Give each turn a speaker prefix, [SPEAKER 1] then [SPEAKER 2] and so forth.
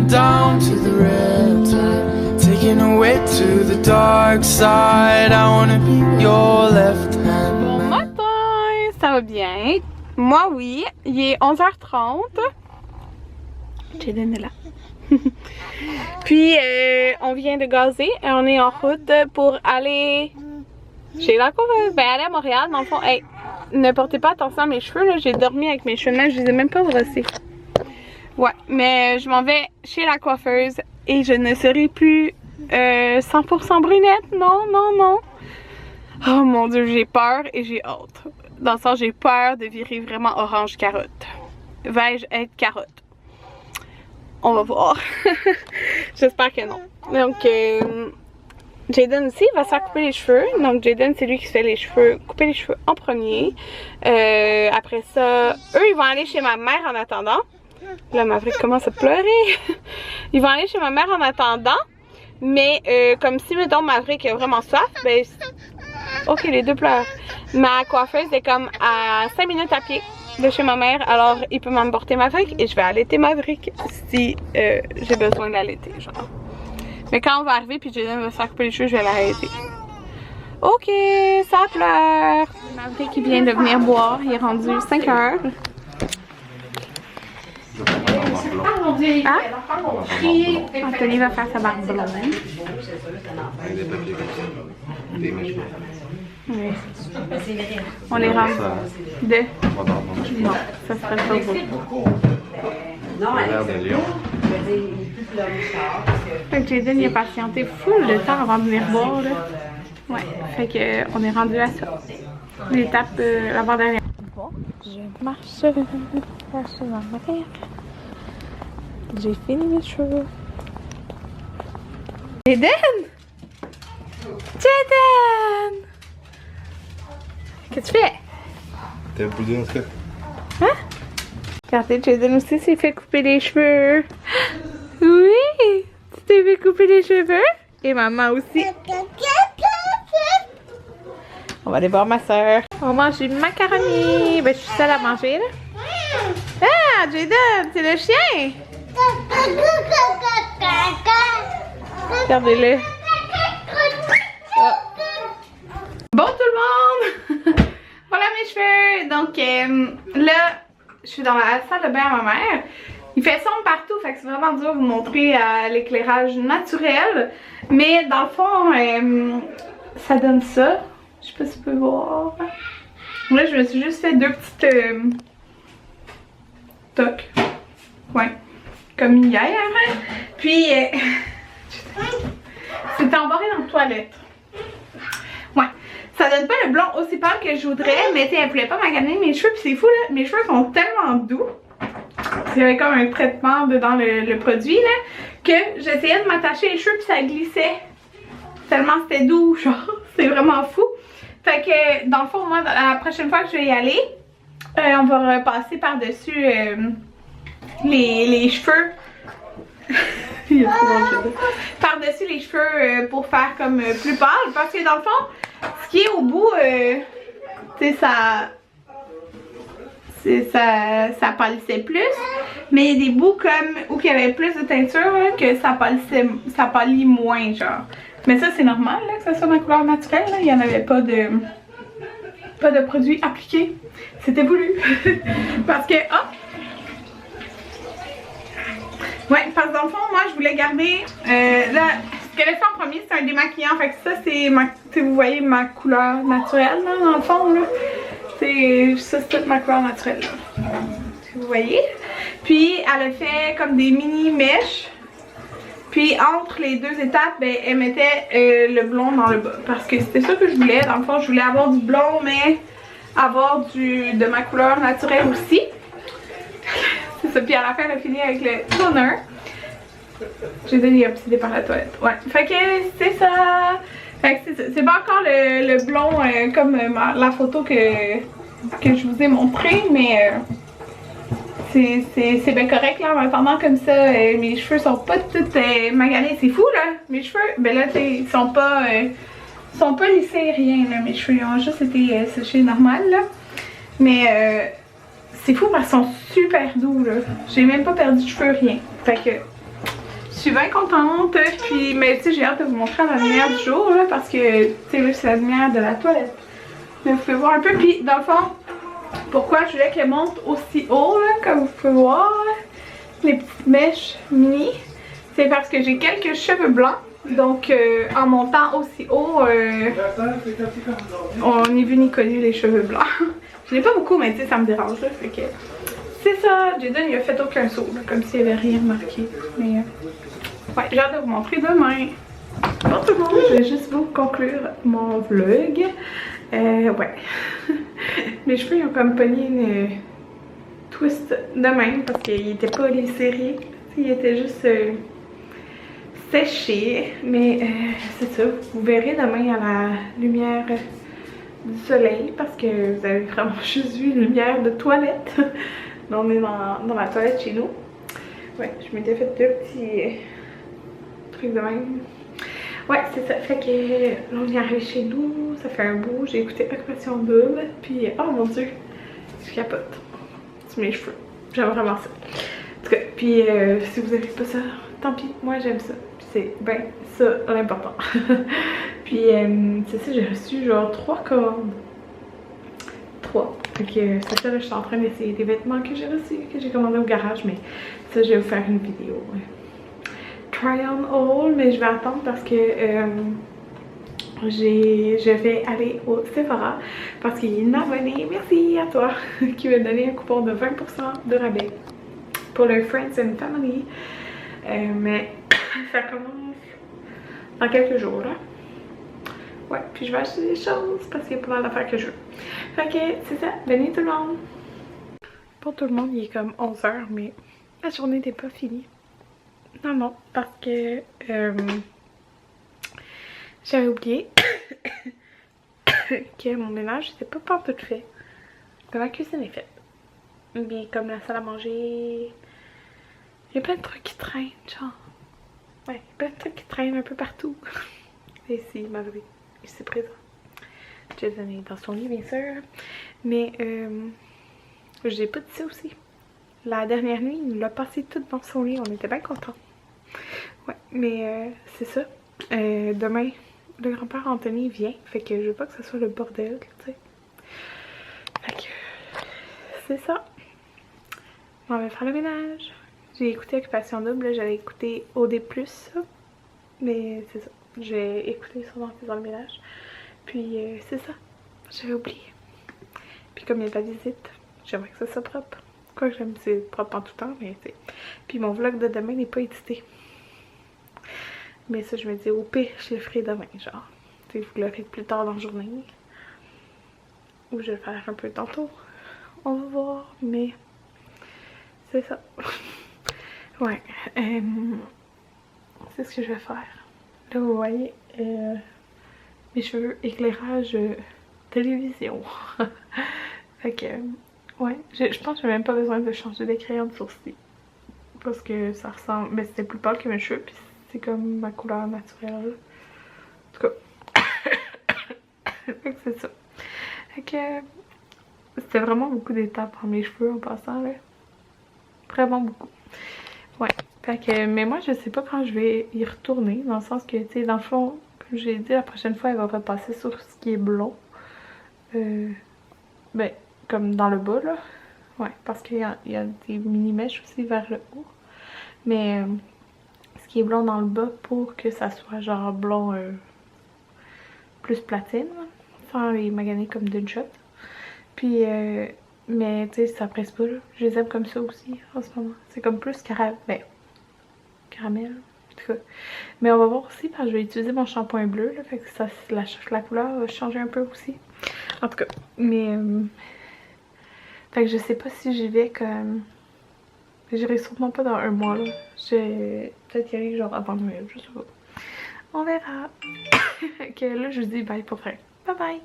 [SPEAKER 1] down to the red tide, taking away to the dark side. I wanna be your left hand.
[SPEAKER 2] Bon matin, ça va bien? Moi oui, il est 11h30. Jaden est là. Puis on vient de gazer et on est en route pour aller chez la coiffeuse. Ben aller à Montréal dans le fond. Hey, ne portez pas attention à mes cheveux là, j'ai dormi avec mes cheveux de même, je les ai même pas brossés. Ouais, mais je m'en vais chez la coiffeuse et je ne serai plus 100% brunette. Non, non, non. Oh mon dieu, j'ai peur et j'ai hâte. Dans le sens, j'ai peur de virer vraiment orange carotte. Vais-je être carotte? On va voir. J'espère que non. Donc, Jaden aussi va se faire couper les cheveux. Donc, Jaden, c'est lui qui se fait les cheveux, couper les cheveux en premier. Après ça, eux, ils vont aller chez ma mère en attendant. Là, Maverick commence à pleurer. Ils vont aller chez ma mère en attendant. Mais, comme si, mettons, Maverick a vraiment soif, ben, ok, les deux pleurent. Ma coiffeuse est comme à 5 minutes à pied de chez ma mère, alors il peut m'emporter Maverick et je vais allaiter Maverick si j'ai besoin d'allaiter, genre. Mais quand on va arriver puis Jaden va se faire couper les cheveux, je vais l'arrêter. Ok, ça pleure. Maverick qui vient de venir boire, il est rendu 5 heures. Ah? Anthony va faire sa barbe blonde.
[SPEAKER 3] Avec des papiers comme ça. Des mèches.
[SPEAKER 2] Oui. On les rend de. Non, ça serait pas beau.
[SPEAKER 3] L'air de lion.
[SPEAKER 2] Fait que Jaden il a patienté full le temps avant de venir boire là. Ouais, fait que on est rendu à ça. L'étape l'avant-dernière. Bon, je marche dans ma terre. J'ai fini mes cheveux. Jaden! Jaden! Qu'est-ce que tu fais?
[SPEAKER 3] T'as un boudin en tout cas?
[SPEAKER 2] Hein? Regardez, Jaden aussi s'est fait couper les cheveux. Oui! Tu t'es fait couper les cheveux? Et maman aussi. On va aller voir ma soeur. On mange du macaroni. Ben, je suis seule à manger, là. Ah, Jaden, c'est le chien! Regardez-le. Oh. Bon tout le monde! Voilà mes cheveux. Donc là, je suis dans la salle de bain à ma mère. Il fait sombre partout, fait que c'est vraiment dur de vous montrer à l'éclairage naturel. Mais dans le fond, ça donne ça. Je sais pas si tu peux voir. Là, je me suis juste fait deux petites tocs. Ouais. Comme hier. Puis, c'était embarré dans la toilette. Ouais. Ça donne pas le blond aussi pâle que je voudrais, mais elle voulait pas maganer mes cheveux. Puis c'est fou là, mes cheveux sont tellement doux. Il y avait comme un traitement dedans le produit là, que j'essayais de m'attacher les cheveux puis ça glissait. Tellement c'était doux, genre, c'est vraiment fou. Fait que dans le fond, moi, la prochaine fois que je vais y aller, on va repasser par-dessus les cheveux. Par-dessus les cheveux pour faire comme plus pâle. Parce que dans le fond, ce qui est au bout, tu sais, ça pâlissait plus. Mais il y a des bouts comme où il y avait plus de teinture là, que ça pâlit moins, genre. Mais ça, c'est normal là, que ça soit ma couleur naturelle. Là. Il n'y en avait pas de produit appliqué. C'était voulu. Parce que, ouais, parce que dans le fond, moi, je voulais garder, là, ce qu'elle a fait en premier, c'est un démaquillant, fait que ça, c'est, vous voyez ma couleur naturelle, là, dans le fond, là. Ça, c'est toute ma couleur naturelle, là. Vous voyez? Puis, elle a fait comme des mini mèches. Puis, entre les deux étapes, ben, elle mettait le blond dans le bas. Parce que c'était ça que je voulais. Dans le fond, je voulais avoir du blond, mais avoir de ma couleur naturelle aussi. C'est ça, puis à la fin, elle a fini avec le toner. J'ai donné obsédé par la toilette. Ouais, fait que c'est ça. Fait que c'est pas encore le blond comme la photo que je vous ai montré, mais c'est bien correct là. En attendant comme ça, mes cheveux sont pas toutes maganés. C'est fou là. Mes cheveux, ben là, ils sont pas lissés, rien là. Mes cheveux ils ont juste été séchés normal là. Mais c'est fou parce qu'ils sont super doux là. J'ai même pas perdu de cheveux, rien. Fait que Je suis bien contente, puis mais tu sais j'ai hâte de vous montrer la lumière du jour là, parce que tu sais là c'est la lumière de la toilette. Mais vous pouvez voir un peu, puis dans le fond, pourquoi je voulais qu'elle monte aussi haut là, comme vous pouvez voir, là, les petites mèches mini, c'est parce que j'ai quelques cheveux blancs, donc en montant aussi haut, on n'est vu ni connu les cheveux blancs. Je n'ai pas beaucoup, mais tu sais ça me dérange là, fait que c'est ça. Jaden il a fait aucun saut là, comme s'il avait rien remarqué, mais ouais, j'ai hâte de vous montrer demain. Bon tout le monde, je vais juste vous conclure mon vlog. Ouais. Mes cheveux ils ont comme pogné une twist de même parce qu'ils étaient pas les serrés. Ils étaient juste séchés. Mais c'est ça, vous verrez demain à la lumière du soleil parce que vous avez vraiment juste vu une lumière de toilette. On est dans la toilette chez nous. Ouais, je m'étais fait deux petits trucs de même. Ouais, c'est ça. Fait que là, on est arrivé chez nous. Ça fait un bout. J'ai écouté Occupation Double. Puis, oh mon dieu, je capote. C'est mes cheveux. J'aime vraiment ça. En tout cas, puis si vous avez pas ça, tant pis. Moi, j'aime ça. Puis c'est ben ça l'important. Puis, c'est ça, j'ai reçu genre 3 commandes. 3. Fait que c'est ça, là, je suis en train d'essayer des vêtements que j'ai reçus, que j'ai commandés au garage. Mais ça, je vais vous faire une vidéo. Ouais. Try on haul, mais je vais attendre parce que je vais aller au Sephora parce qu'il y a une abonnée, merci à toi, qui m'a donné un coupon de 20% de rabais pour le Friends and Family. Mais ça commence dans quelques jours là. Ouais, puis je vais acheter des choses parce qu'il y a pas mal d'affaires que je veux. Fait que c'est ça, venez tout le monde. Pour tout le monde, il est comme 11 h, mais la journée n'est pas finie. Non, parce que j'avais oublié que mon ménage n'était pas tout fait. Que ma cuisine est faite. Mais comme la salle à manger, il y a plein de trucs qui traînent, genre. Ouais, il y a plein de trucs qui traînent un peu partout. Et ici, malgré, ici présent. Jaden est dans son lit, bien sûr. Mais j'ai pas dit ça aussi. La dernière nuit, il l'a passé tout dans son lit, on était bien contents. Ouais, mais c'est ça. Demain, le grand-père Anthony vient, fait que je veux pas que ce soit le bordel, tu sais. Fait que c'est ça. On va faire le ménage. J'ai écouté Occupation Double, j'avais écouté OD+, mais c'est ça. J'ai écouté ça dans le ménage. Puis c'est ça. J'avais oublié. Puis comme il y a de la visite, j'aimerais que ça soit propre. Quoi que j'aime, c'est propre en tout temps, mais c'est. Puis mon vlog de demain n'est pas édité. Mais ça, je me dis, au pire, je le ferai demain, genre. Tu sais, vous l'aurez plus tard dans la journée. Ou je vais le faire un peu tantôt. On va voir, mais c'est ça. Ouais. C'est ce que je vais faire. Là, vous voyez, mes cheveux éclairage télévision. Fait que, ouais, je pense que j'ai même pas besoin de changer de crayon de sourcil. Parce que ça ressemble, mais c'était plus pâle que mes cheveux, puis c'est comme ma couleur naturelle. En tout cas, fait que c'est ça. Fait que, c'était vraiment beaucoup d'étapes pour mes cheveux en passant, là. Vraiment beaucoup. Ouais. Fait que, mais moi, je sais pas quand je vais y retourner, dans le sens que, tu sais, dans le fond, comme j'ai dit, la prochaine fois, elle va repasser sur ce qui est blond. Ben, comme dans le bas, là. Ouais, parce qu'il y a des mini-mèches aussi vers le haut. Mais ce qui est blond dans le bas pour que ça soit genre blond plus platine, sans les maganer comme d'une shot. Puis, mais tu sais, ça presse pas, là. Je les aime comme ça aussi en ce moment. C'est comme plus caramel, en tout cas. Mais on va voir aussi parce que je vais utiliser mon shampoing bleu, là. Fait que ça, la couleur va changer un peu aussi. En tout cas, mais. Fait que je sais pas si j'y vais comme. J'irai sûrement pas dans un mois là. J'ai peut-être y aller genre avant Noël, je sais pas. On verra. Ok, là je vous dis bye pour vrai. Bye bye!